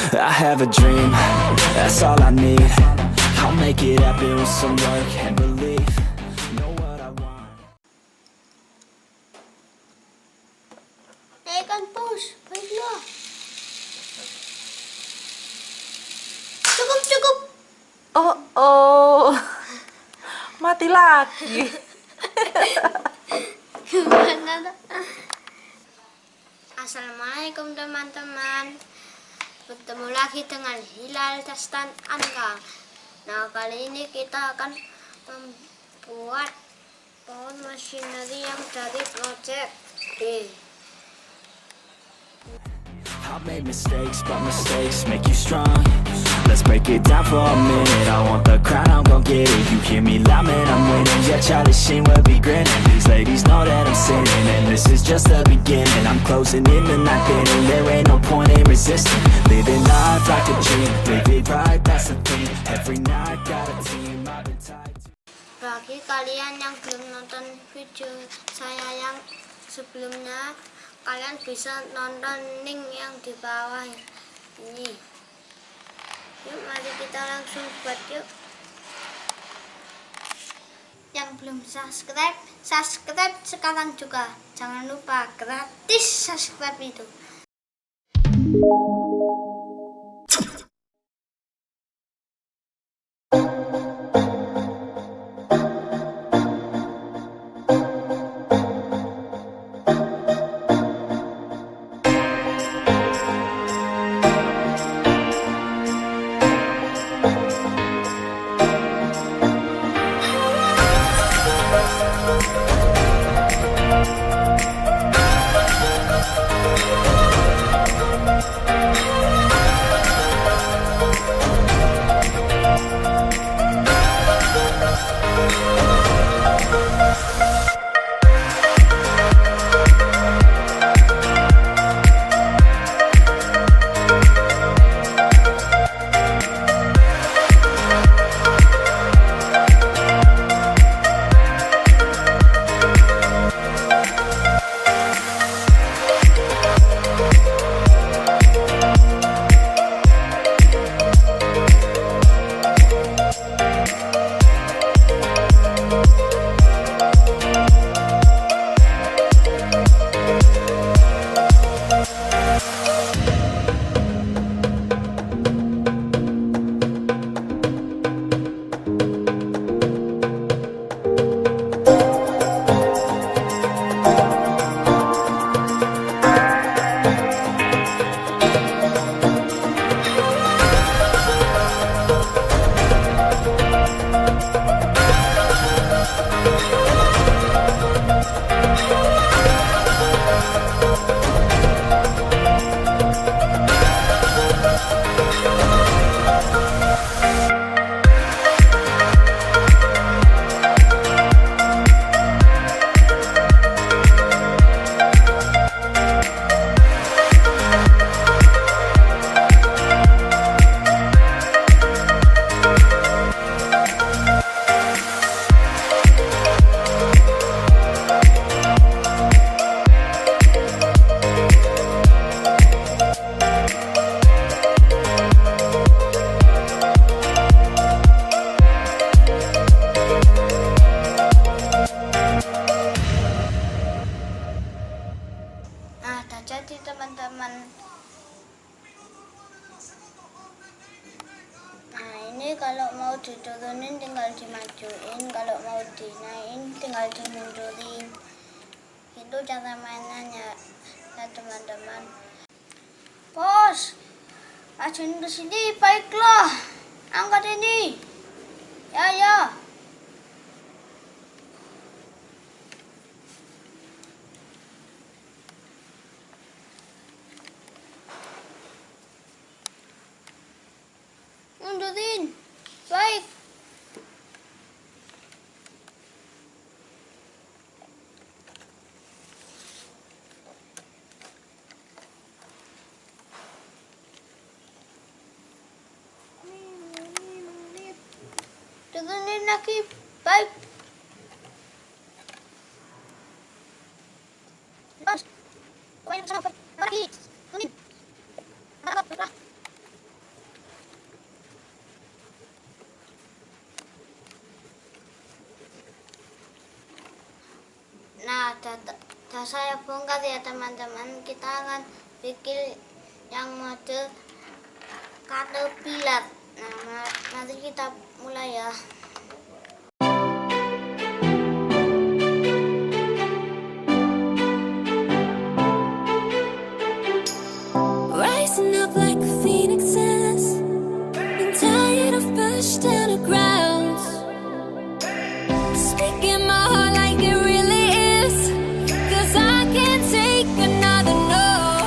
I have a dream, that's all I need. I'll make it happen with some work and belief. Know what I want. Kan push, baiklah. Cukup. Oh, mati lagi. Gimana? Assalamualaikum teman-teman. Bertemu lagi dengan Hilal dan Anka. Nah, kali ini kita akan membuat pohon machinery yang dari project B. I've made mistakes, but mistakes make you strong. Let's break it down for a minute. I want the crown, I'm gon' get it. You hear me loud, man, I'm winning. Yeah, Charlie Sheen will be grinning. These ladies know that I'm sinning, and this is just the beginning. I'm closing in the night inning. There ain't no point in resisting. Living life like a dream, live it right, that's the thing. Every night got a team, I've been tied to. Bagi kalian yang belum nonton video saya yang sebelumnya, kalian bisa nonton link yang di bawah ini. Yuk, mari kita langsung buat yuk. Yang belum subscribe sekarang juga. Jangan lupa, gratis subscribe itu. Jadi teman-teman, nah ini kalau mau diturunin tinggal dimajuin, kalau mau dinaikin tinggal dimundurin. Itu cara mainannya ya teman-teman. Bos, majuin ke sini, baiklah, angkat ini. Ya. Mundurin. Baik. Turunin lagi. Baik. Mas. Kau yang kesana. Lagi. Turunin. saya bongkar ya teman-teman. Kita akan bikin yang model Catapult. Nah, nanti kita mulai ya. Rising up like a phoenix is, been tired of pushed down the grounds, speaking my heart like it really is, 'cause I can't take another no.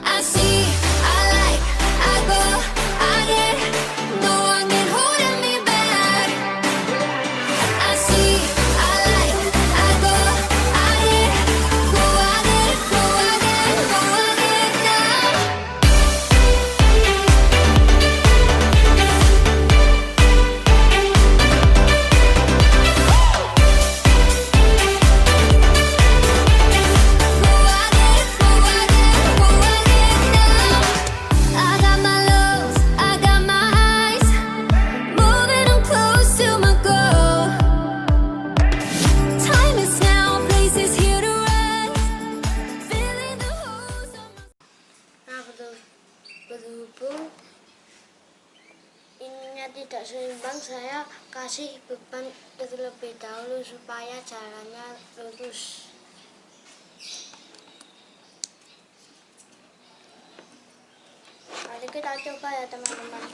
I see, I like, I go, I get, no one can holding me back. I see, I like, I go, I get, go, I get, go, I get, go, I get now. I got my lows, I got my highs, moving on close to my goal. Time is now, place is here to rise, feeling the holes on my... Nah, berhubung ininya tidak seimbang, saya kasih beban terlebih dahulu supaya jalannya lurus. Mari kita coba ya teman-teman.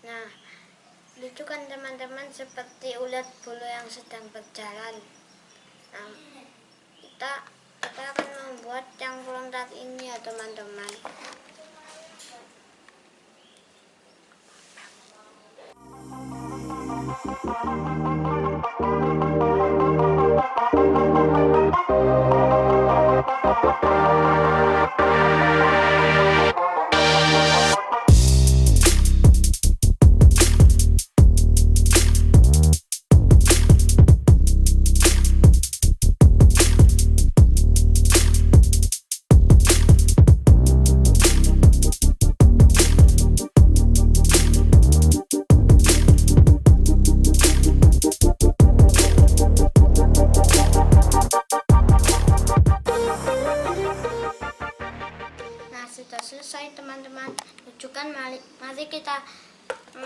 Nah, lucu kan teman-teman, seperti ulat bulu yang sedang berjalan. Nah, kita akan membuat yang loncat ini ya teman-teman. Nah, sudah selesai teman-teman. Lucu kan? Mari kita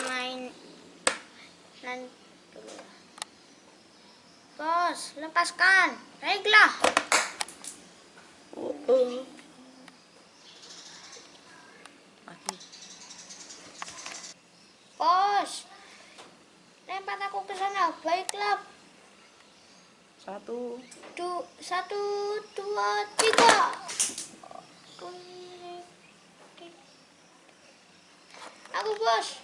main dulu. Bos, lepaskan. Baiklah. Bos, lempar aku ke sana. Baiklah. 1, 1, 2, 3. Aku bos.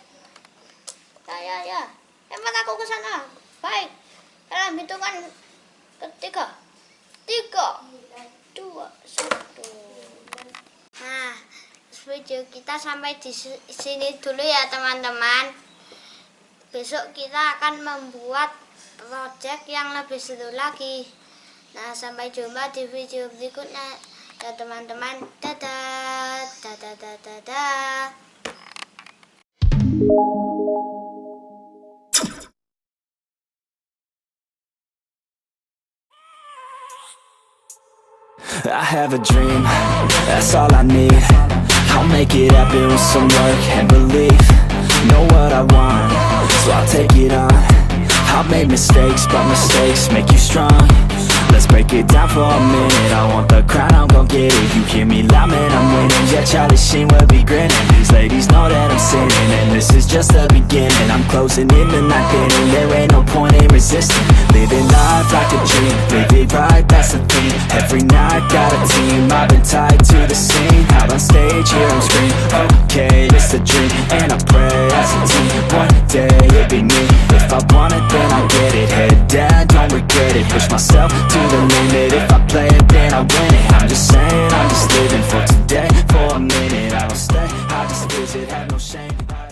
Ya. Lempar aku ke sana. Baik. Dalam hitungan ketiga. 3, 2, 1. Nah, video kita sampai di sini dulu ya teman-teman. Besok kita akan membuat project yang lebih seru lagi. Nah, sampai jumpa di video berikutnya ya teman-teman. Dadah. Dadah. I have a dream, that's all I need. I'll make it happen with some work and belief. Know what I want, so I'll take it on. I've made mistakes, but mistakes make you strong. Let's break it down for a minute. I want the crown, I'm gon' get it. You hear me loud, man, I'm winning. Yeah, Charlie Sheen will be grinning. These ladies know that I'm sinning, and this is just the beginning. I'm closing in the night inning. There ain't no point in resisting. Living life like a dream, live it right, that's the thing. Every night got a team, I've been tied to the scene. Out on stage, hear them scream. Okay, it's a dream, and I pray as a team. One day it'll be me. If I want it, then I get it. Head down, don't regret it. Push myself to the limit. If I play it, then I win it. I'm just saying, I'm just living for today. For a minute, I don't stay. I just visit, have no shame.